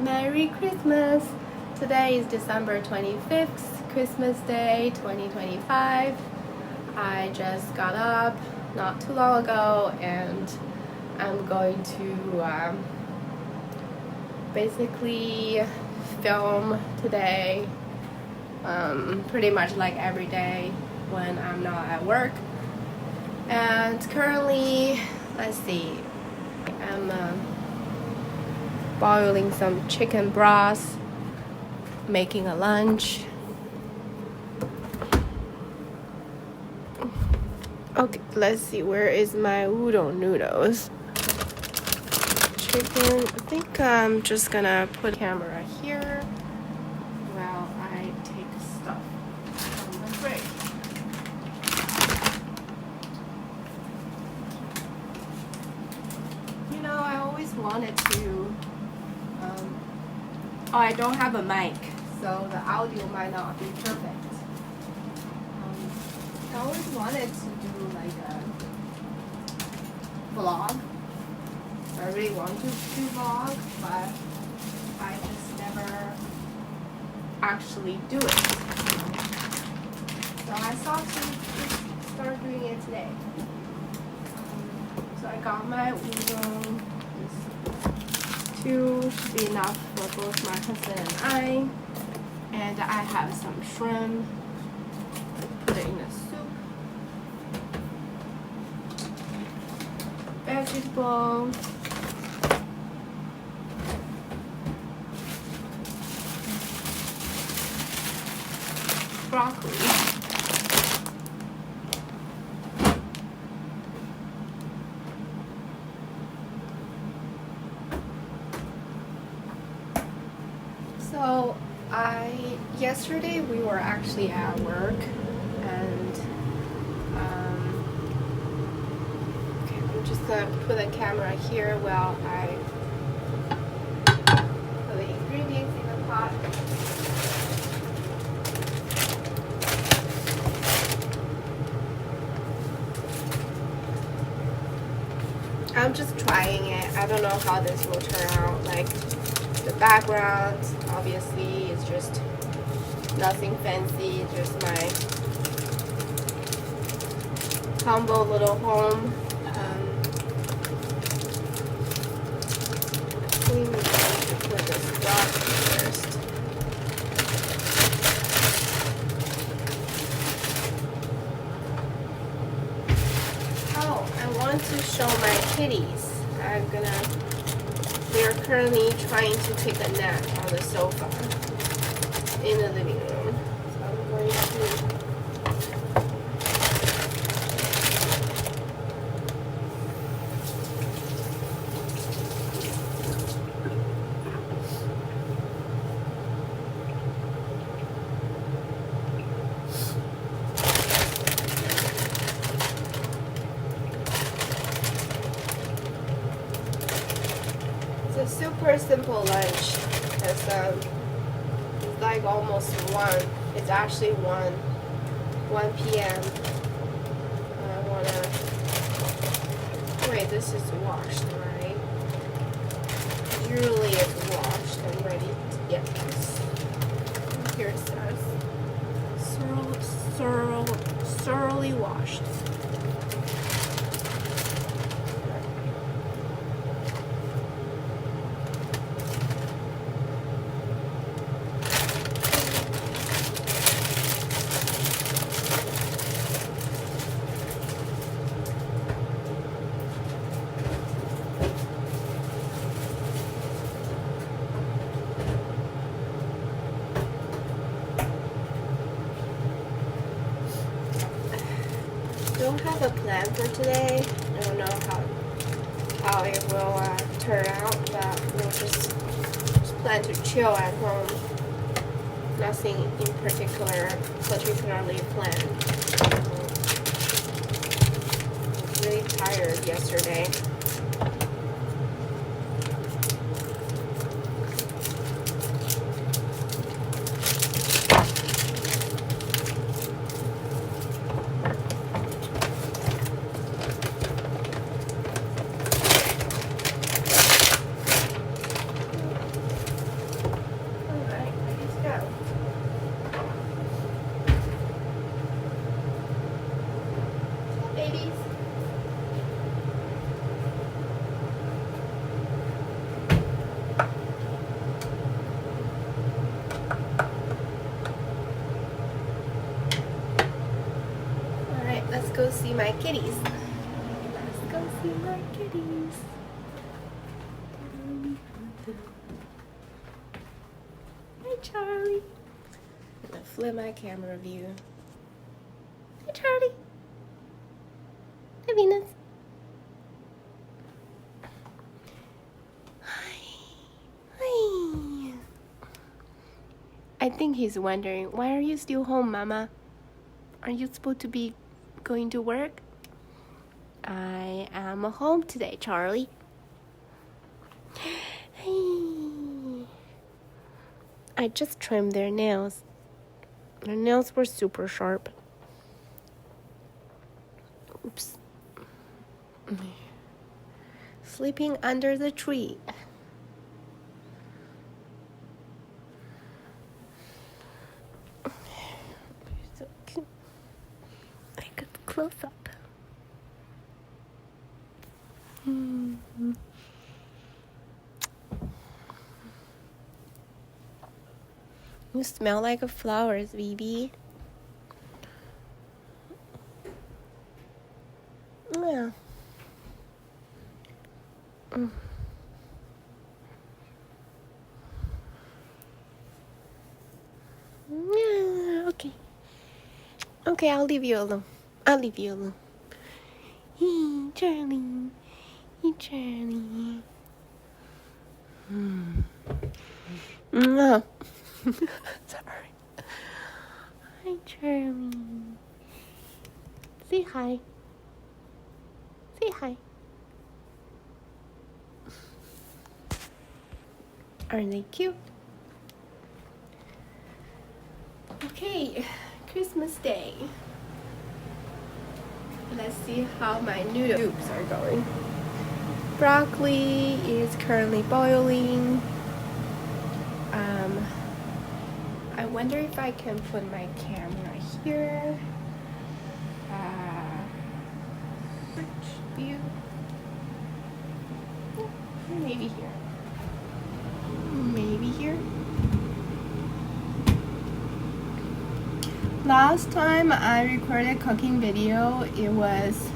Merry Christmas! Today is December 25th, Christmas Day 2025. I just got up not too long ago and I'm going to basically film today pretty much like every day when I'm not at work. And currently, let's see, I'm boiling some chicken broth, making a lunch. Okay, let's see, where is my udon noodles? Chicken, I think I'm just gonna put the camera here while I take stuff from the fridge. You know, I always wanted to, I don't have a mic, so the audio might not be perfect. I always wanted to do like a vlog. I really want to do vlog, but I just never actually do it. So I thought to just start doing it today. So I got my udon. Two should be enough for both my husband and I. And I have some shrimp. Put it in a soup. Vegetable. Broccoli. So yesterday we were actually at work and okay, I'm just gonna put the camera here while I put the ingredients in the pot. I'm just trying it. I don't know how this will turn out. Like, the background obviously is just nothing fancy, just my humble little home. I think we're going to put this broth first. Oh, I want to show my kitties. They're currently trying to take a nap on the sofa in the living room. So I'm going to It's a super simple lunch. It's like almost 1. It's actually 1 p.m. I wanna wait. This is washed, right? Usually it's washed and ready. Yes. Here it says thoroughly washed. Don't have a plan for today. I don't know how it will turn out, but we'll just plan to chill at home. Nothing in particularly planned. I was really tired yesterday. go see my kitties. Let's go see my kitties. Hi, Charlie. I'm gonna flip my camera view. Hi, Charlie. Hi, Venus. Hi. I think he's wondering, why are you still home, Mama? Are you supposed to be going to work? I am home today, Charlie. Hey. I just trimmed their nails. Their nails were super sharp. Oops. Sleeping under the tree. So cute. I could close up. You smell like a flowers, baby. Yeah. Yeah, okay. Okay, I'll leave you alone. I'll leave you alone. Hey, Charlie. Hey, Charlie. No. Sorry. Hi, Charlie. Say hi. Say hi. Aren't they cute? Okay, Christmas Day. Let's see how my noodle soups are going. Broccoli is currently boiling. I wonder if I can put my camera here. Which view? Maybe here. Maybe here. Last time I recorded cooking video, it was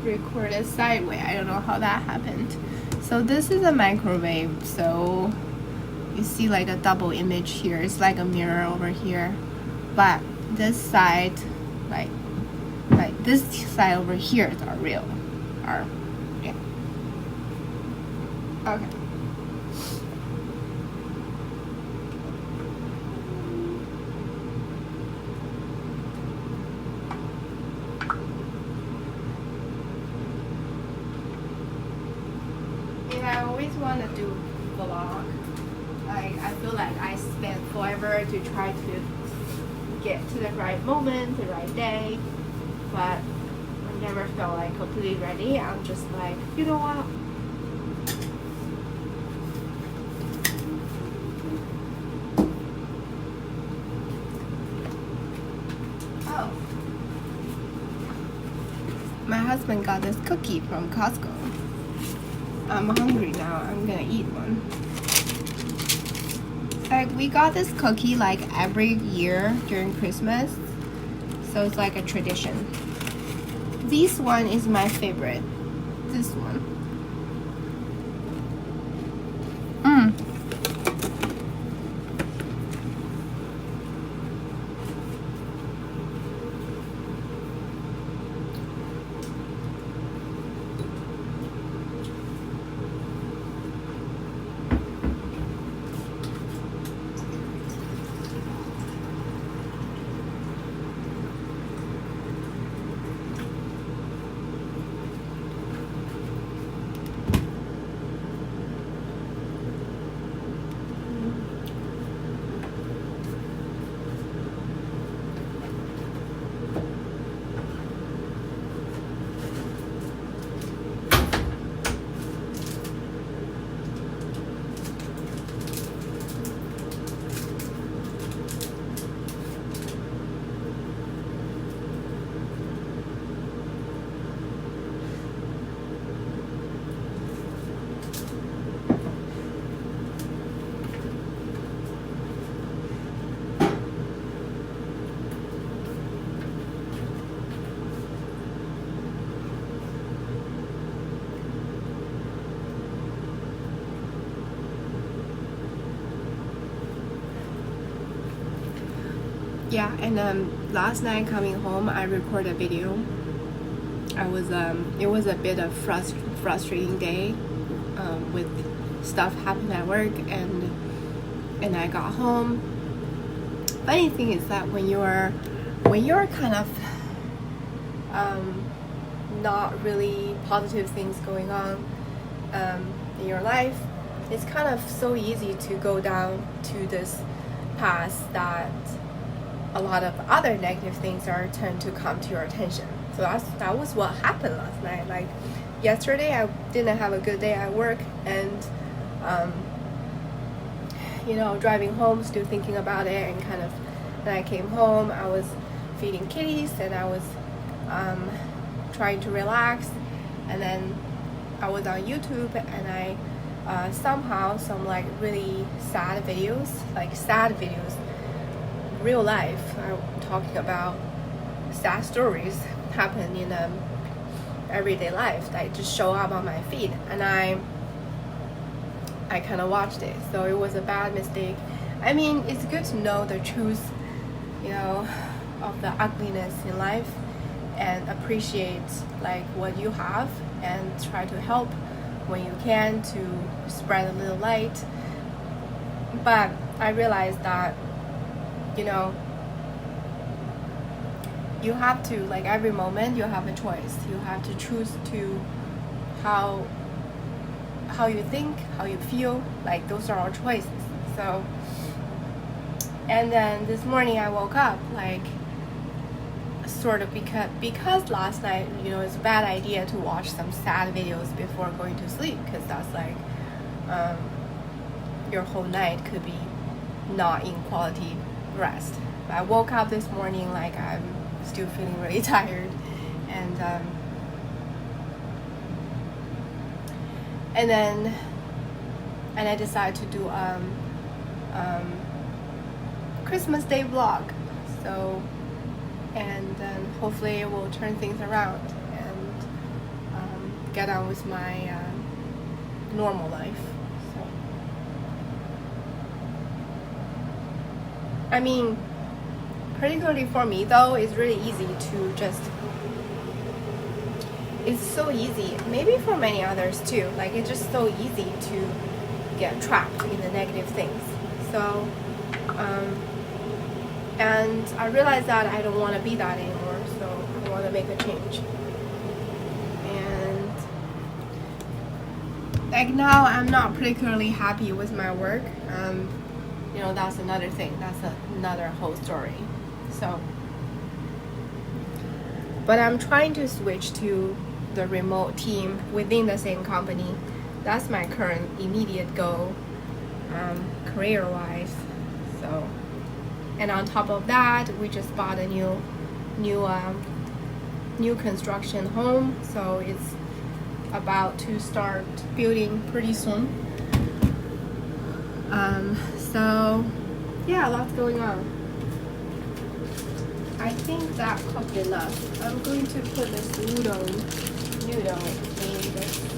recorded sideways. I don't know how that happened. So this is a microwave, so you see like a double image here. It's like a mirror over here, but this side, like this side over here is real. Yeah. Okay. I always want to do vlog. Like, I feel like I spent forever to try to get to the right moment, the right day, but I never felt like completely ready. I'm just like, you know what? Oh. My husband got this cookie from Costco. I'm hungry now. I'm gonna eat one. Like, we got this cookie like every year during Christmas, so it's like a tradition. This one is my favorite. This one. Yeah, and last night coming home, I recorded a video. It was a bit of frustrating day with stuff happened at work, and I got home. Funny thing is that when you're kind of not really positive things going on in your life, it's kind of so easy to go down to this path that a lot of other negative things tend to come to your attention. So that was what happened last night. Like yesterday, I didn't have a good day at work, and driving home, still thinking about it, and kind of. Then I came home. I was feeding kitties, and I was trying to relax, and then I was on YouTube, and I somehow some like really sad videos, real life. I'm talking about sad stories happen in everyday life that just show up on my feed, and I kind of watched it. So it was a bad mistake. I mean, it's good to know the truth, of the ugliness in life, and appreciate like what you have, and try to help when you can to spread a little light. But I realized that you have to, like, every moment you have a choice. You have to choose to how you think, how you feel. Like, those are our choices. So, and then this morning I woke up like sort of because last night it's a bad idea to watch some sad videos before going to sleep, because that's like your whole night could be not in quality rest. But I woke up this morning like I'm still feeling really tired, and I decided to do Christmas Day vlog. So, and then hopefully it will turn things around and get on with my normal life. So, I mean, particularly for me though, it's really easy to just, it's so easy, maybe for many others too, like it's just so easy to get trapped in the negative things. So, and I realized that I don't want to be that anymore, so I want to make a change. And like now, I'm not particularly happy with my work. That's another thing. That's another whole story. So, but I'm trying to switch to the remote team within the same company. That's my current immediate goal, career-wise. So, and on top of that, we just bought a new construction home, so it's about to start building pretty soon. So yeah, lots going on. I think that cooked enough. I'm going to put this noodle in the soup.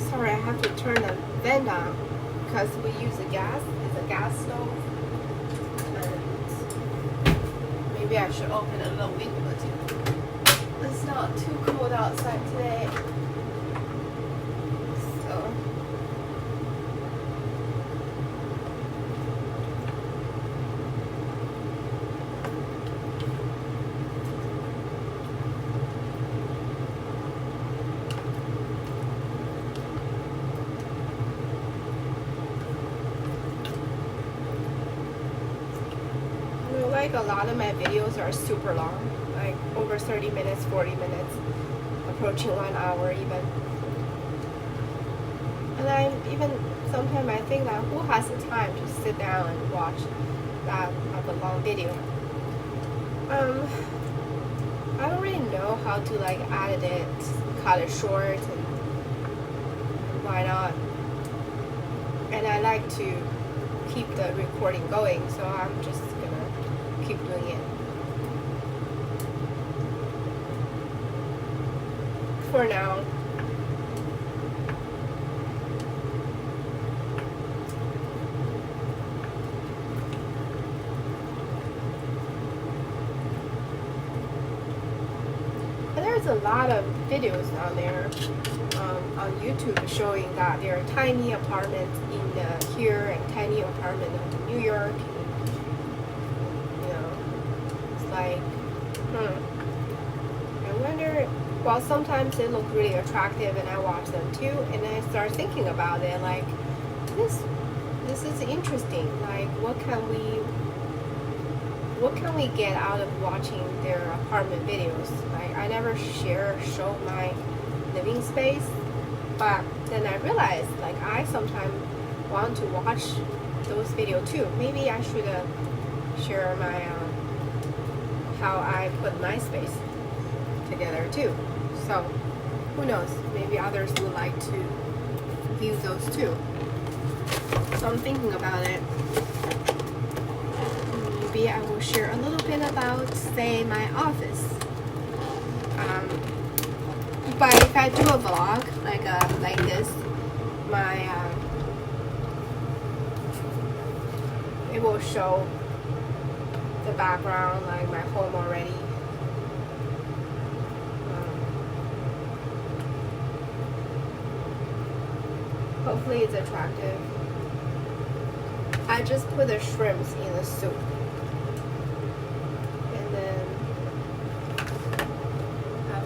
Sorry, I have to turn the vent on because we use a gas. It's a gas stove. And maybe I should open a little window too. It's not too cold outside today. So. like a lot of my videos are super long, like over 30 minutes, 40 minutes, approaching 1 hour even. And I even sometimes I think that who has the time to sit down and watch that of a long video? I don't really know how to like edit it, cut it short, and why not? And I like to keep the recording going, so I'm just gonna keep doing it for now. There's a lot of videos on there on YouTube showing that there are tiny apartments in here and tiny apartment in New York. You know, it's like, I wonder. Well, sometimes they look really attractive, and I watch them too, and I start thinking about it. Like, this is interesting. Like, what can we get out of watching their apartment videos? Like, I never show my living space, but then I realized like I sometimes want to watch those videos too. Maybe I should share my how I put my space together too. So who knows? Maybe others would like to view those too. So I'm thinking about it. Maybe I will share a little bit about, say, my office. But if I do a vlog like this, my it will show the background, like my home already. Hopefully it's attractive. I just put the shrimps in the soup.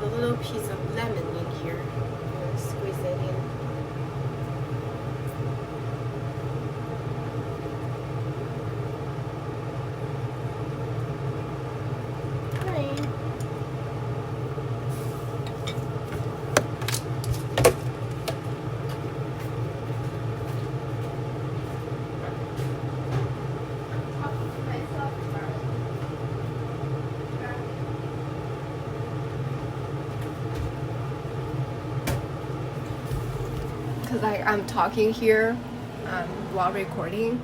A little piece of lemon in here. I'm gonna squeeze it in. Because I'm talking here while recording,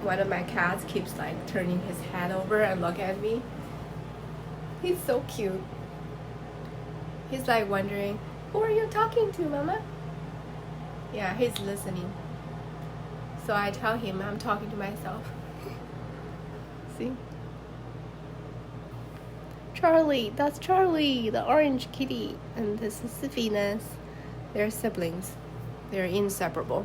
one of my cats keeps like turning his head over and look at me. He's so cute. He's like wondering, who are you talking to, Mama? Yeah, he's listening. So I tell him I'm talking to myself. See? Charlie, that's Charlie, the orange kitty. And this is Venus. They're siblings. They're inseparable.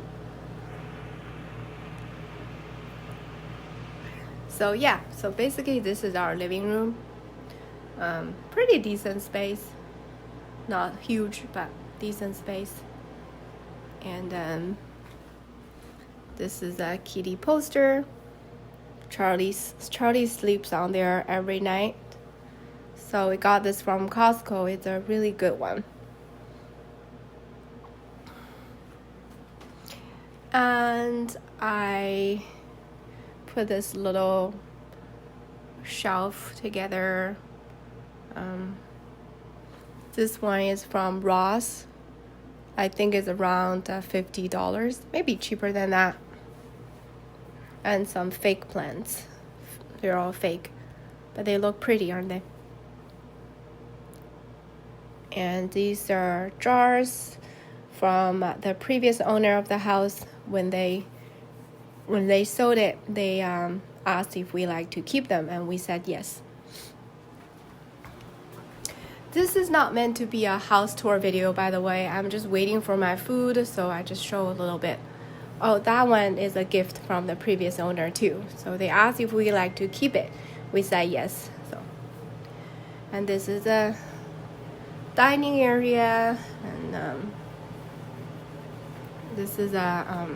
So yeah, so basically this is our living room. Pretty decent space. Not huge, but decent space. And this is a kitty poster. Charlie sleeps on there every night. So we got this from Costco. It's a really good one. And I put this little shelf together. This one is from Ross. I think it's around $50, maybe cheaper than that. And some fake plants. They're all fake, but they look pretty, aren't they? And these are jars from the previous owner of the house. When they sold it, they asked if we like to keep them, and we said yes. This is not meant to be a house tour video, by the way. I'm just waiting for my food, so I just show a little bit. Oh, that one is a gift from the previous owner too. So they asked if we like to keep it. We said yes. So, and this is a dining area, and this is a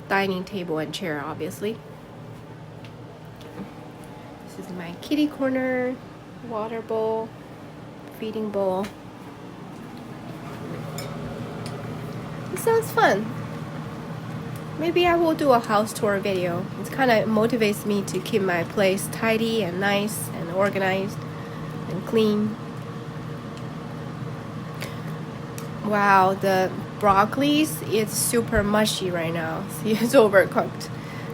dining table and chair, obviously. This is my kitty corner, water bowl, feeding bowl. It sounds fun. Maybe I will do a house tour video. It kind of motivates me to keep my place tidy and nice and organized and clean. Wow, the broccoli is super mushy right now. See, it's overcooked.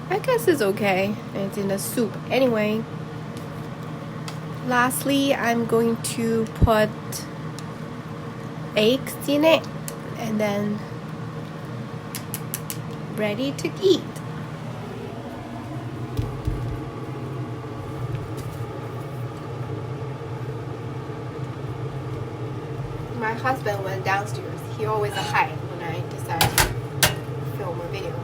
I guess it's okay. It's in the soup anyway. Lastly, I'm going to put eggs in it and then ready to eat. My husband went downstairs. He always hides when I decide to film a video.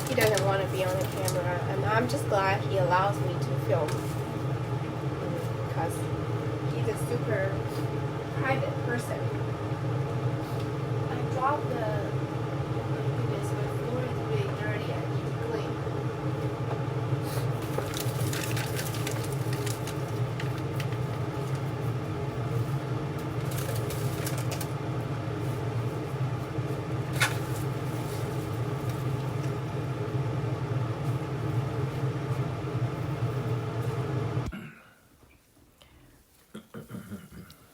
He doesn't want to be on the camera, and I'm just glad he allows me to film because he's a super private person. I dropped the goodness, my floor is really dirty. I need to clean.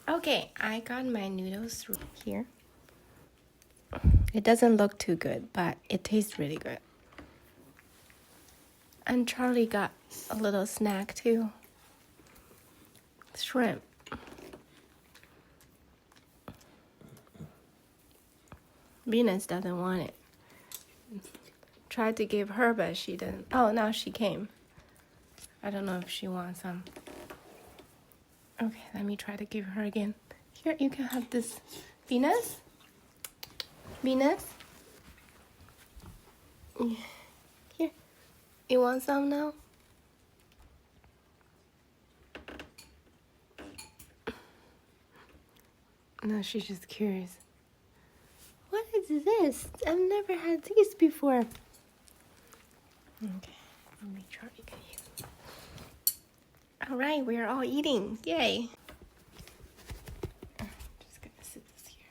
Okay, I got my noodles here. It doesn't look too good, but it tastes really good. And Charlie got a little snack too. Shrimp. Venus doesn't want it. Tried to give her, but she didn't. Oh, now she came. I don't know if she wants some. Okay, let me try to give her again. Here, you can have this. Venus? Venus? Here. You want some now? No, she's just curious. What is this? I've never had these before. Okay, let me try again. All right, we are all eating. Yay. I'm just gonna sit this here.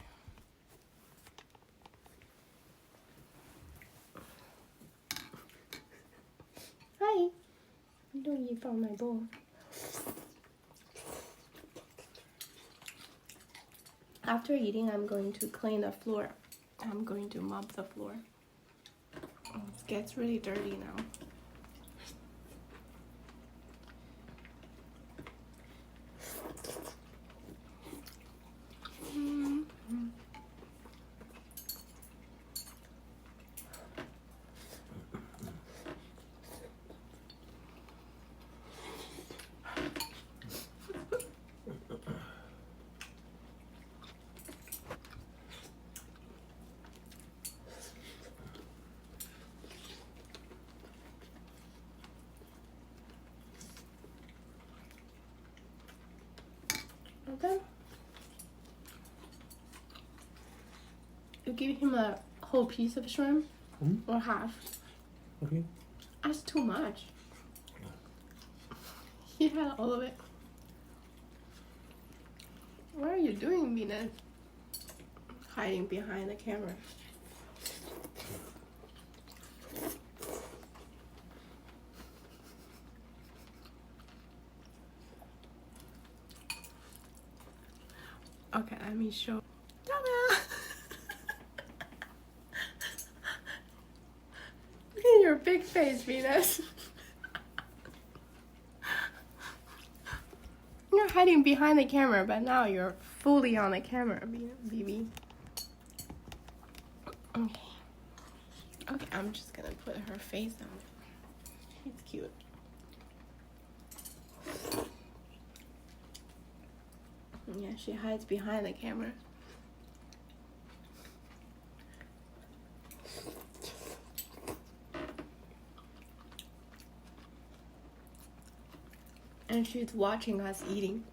Hi. Don't eat from my bowl. After eating, I'm going to clean the floor. I'm going to mop the floor. Oh, it gets really dirty now. Okay. You give him a whole piece of shrimp or half. Okay. That's too much. He had all of it. What are you doing, Venus? Hiding behind the camera. Okay, let me show. Ta-da! Look at your big face, Venus. You're hiding behind the camera, but now you're fully on the camera, BB. Okay. Okay, I'm just gonna put her face on it. She's cute. Yeah, she hides behind the camera. And she's watching us eating.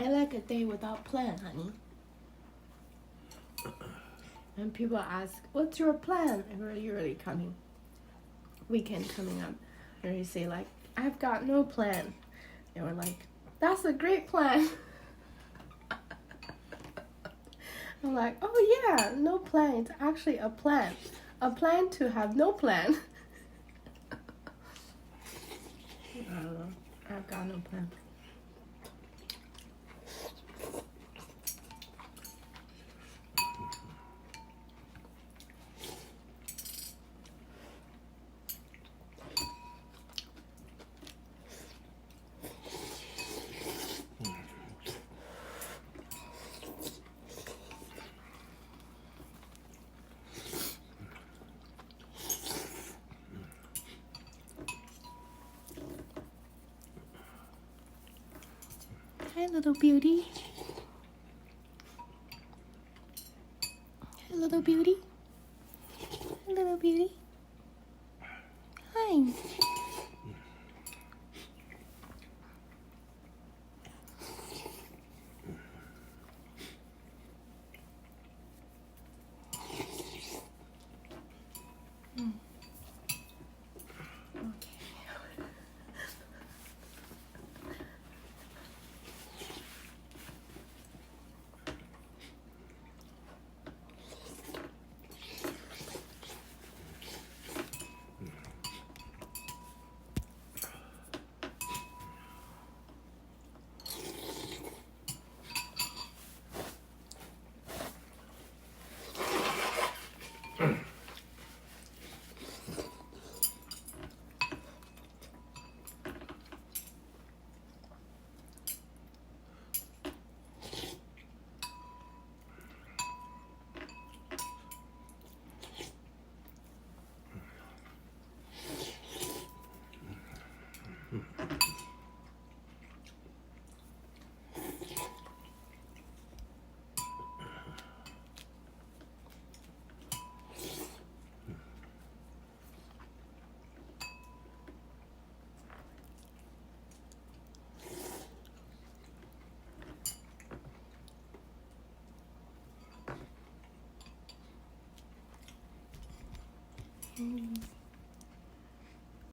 I like a day without plan, honey. And people ask, what's your plan? And you're really coming, weekend coming up. And you say like, I've got no plan. They were like, that's a great plan. I'm like, oh yeah, no plan. It's actually a plan. A plan to have no plan. I don't know. I've got no plan. Hi, little beauty. Hi, little beauty. Hi, little beauty. Hi. Mm.